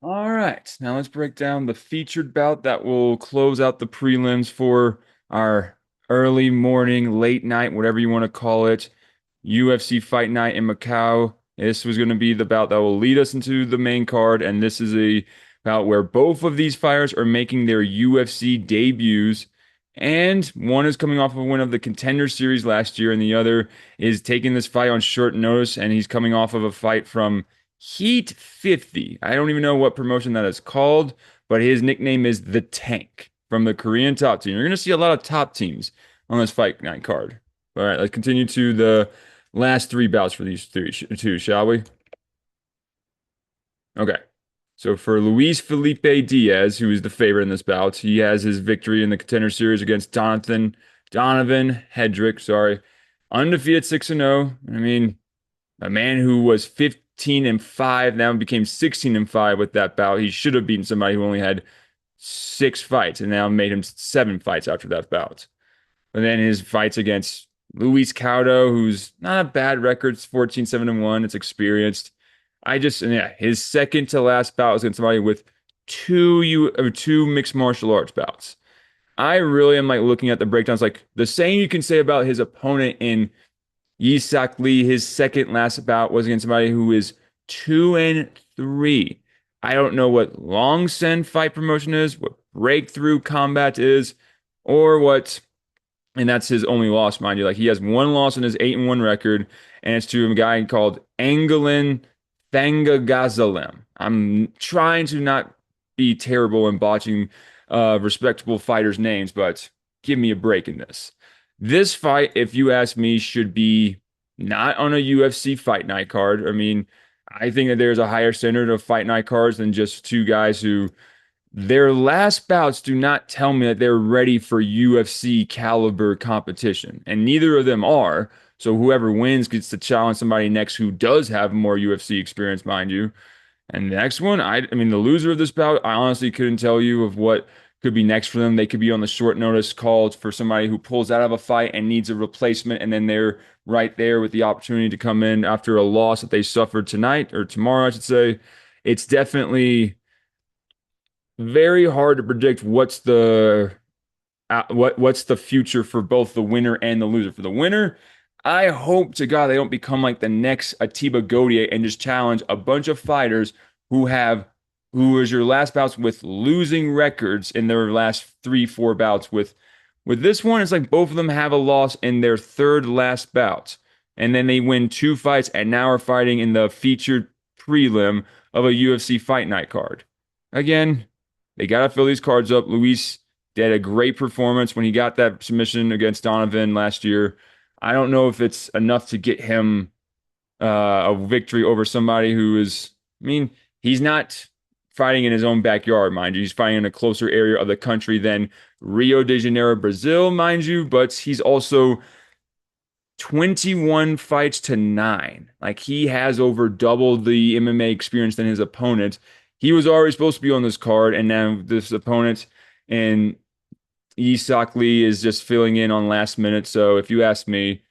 All right, now let's break down the featured bout that will close out the prelims for our early morning, late night, whatever you want to call it, UFC fight night in Macau. This was going to be the bout that will lead us into the main card, and this is a bout where both of these fighters are making their UFC debuts, and one is coming off of a win of the Contender Series last year, and the other is taking this fight on short notice, and he's coming off of a fight from Heat 50. I don't even know what promotion that is called, but his nickname is the Tank from the Korean top team. You're going to see a lot of top teams on this fight night card. All right, let's continue to the last three bouts for these two, shall we? Okay. So for Luis Felipe Diaz, who is the favorite in this bout, he has his victory in the Contender Series against Donovan Hedrick, sorry. Undefeated 6-0. I mean, a man who was 15 and 5 now became 16 and 5 with that bout. He should have beaten somebody who only had 6 fights and now made him 7 fights after that bout. And then his fights against Luis Couto, who's not a bad record, it's 14 7 and 1. It's experienced. And yeah, his second to last bout was against somebody with two mixed martial arts bouts. I really am like looking at the breakdowns, like the same you can say about his opponent in Yisak Lee. His second last bout was against somebody who is 2 and 3. I don't know what Long Sen fight promotion is, what Breakthrough Combat is, or what, and that's his only loss, mind you. Like he has one loss in his 8-1 record, and it's to a guy called Angelin Thangagazalem. I'm trying to not be terrible in botching respectable fighters' names, but give me a break in this. This fight, if you ask me, should be not on a UFC fight night card. I mean, I think that there's a higher standard of fight night cards than just two guys who their last bouts do not tell me that they're ready for UFC caliber competition, and neither of them are. So whoever wins gets to challenge somebody next who does have more UFC experience, mind you. And the next one, I mean, the loser of this bout, I honestly couldn't tell you of what could be next for them. They could be on the short notice called for somebody who pulls out of a fight and needs a replacement, and then they're right there with the opportunity to come in after a loss that they suffered tonight or tomorrow, I should say. It's definitely very hard to predict what's the future for both the winner and the loser. For the winner, I hope to God they don't become like the next Atiba Godier and just challenge a bunch of fighters who have who was your last bouts with losing records in their last 3, 4 bouts. With this one, it's like both of them have a loss in their third last bout. And then they win 2 fights and now are fighting in the featured prelim of a UFC fight night card. Again, they got to fill these cards up. Luis did a great performance when he got that submission against Donovan last year. I don't know if it's enough to get him a victory over somebody who is, I mean, he's not fighting in his own backyard, mind you. He's fighting in a closer area of the country than Rio de Janeiro, Brazil, mind you, but he's also 21 fights to 9. Like he has over double the MMA experience than his opponent. He was already supposed to be on this card, and now this opponent and Isak Lee is just filling in on last minute. So if you ask me,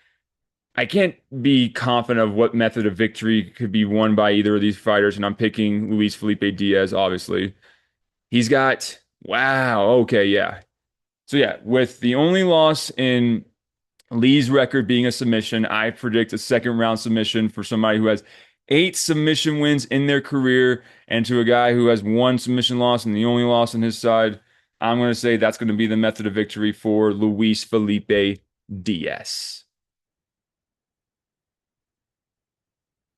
I can't be confident of what method of victory could be won by either of these fighters, and I'm picking Luis Felipe Diaz, obviously. He's got, wow, okay, yeah. So yeah, with the only loss in Lee's record being a submission, I predict a second round submission for somebody who has 8 submission wins in their career, and to a guy who has one submission loss and the only loss on his side, I'm going to say that's going to be the method of victory for Luis Felipe Diaz.